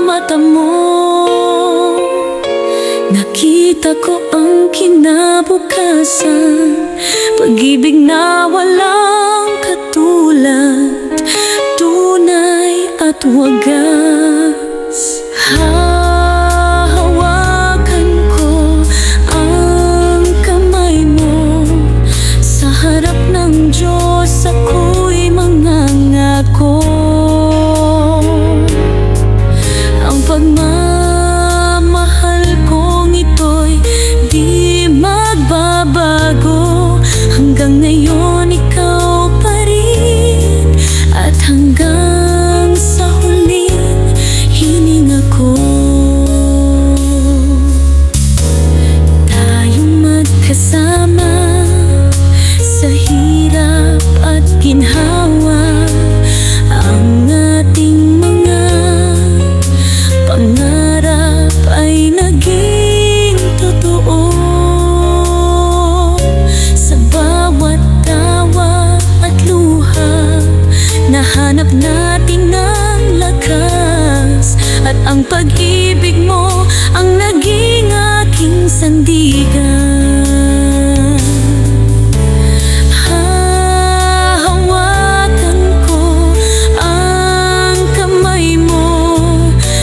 mata mo, nakita ko ang kinabukasan, pag-ibig na walang katulad, tunay at wagas. Hahawakan ko ang kamay mo, sa harap ng Diyos ako'y mangangako. Ang pagmamahal kong ito'y di magbabago, hanggang ngayon ikaw pa rin, at hanggang sa huling hininga ko. Tayong magkasama sa hirap at ginhawa, ang ating mga pangarap ay naging totoo. Sa bawat tawa at luha, nahanap natin ang lakas, at ang pag-ibig mo ang naging aking sandigan. Hahawakan ko ang kamay mo,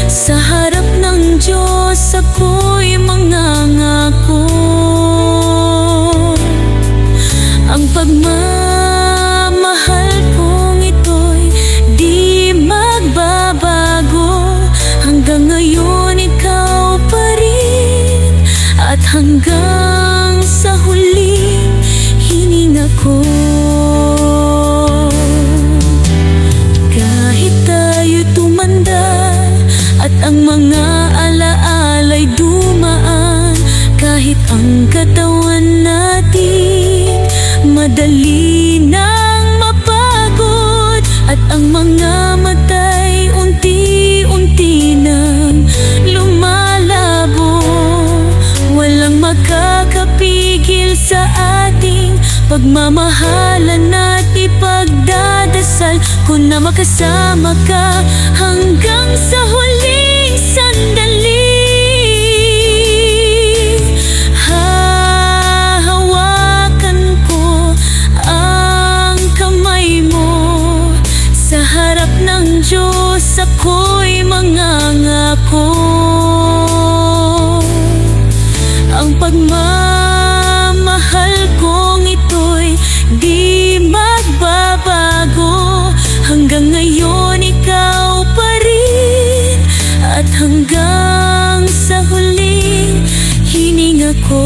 sa harap ng Diyos ako'y mangangako. Ang pagmamahal kong ito'y di magbabago, hanggang ngayon ikaw pa rin, at hanggang sa huling hininga ko. Kahit tayo'y tumanda at ang mga alaala'y dumaan, kahit ang katawan natin madali nang mapagod, at ang mga mata'y unti-unti nang lumalabo, walang makakapigil sa ating pagmamahalan at ipagdadasal ko na makasama ka hanggang sa huling sandali. Hahawakan ko ang kamay mo, sa harap ng Diyos ako'y mangangako. Ang pagmamahal kong ito'y di magbabago, hanggang ngayon ikaw pa rin, at hanggang sa huling hininga ko,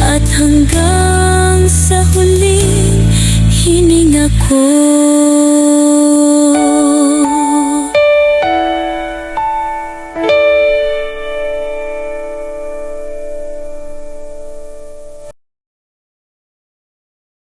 at hanggang sa huling hininga ko.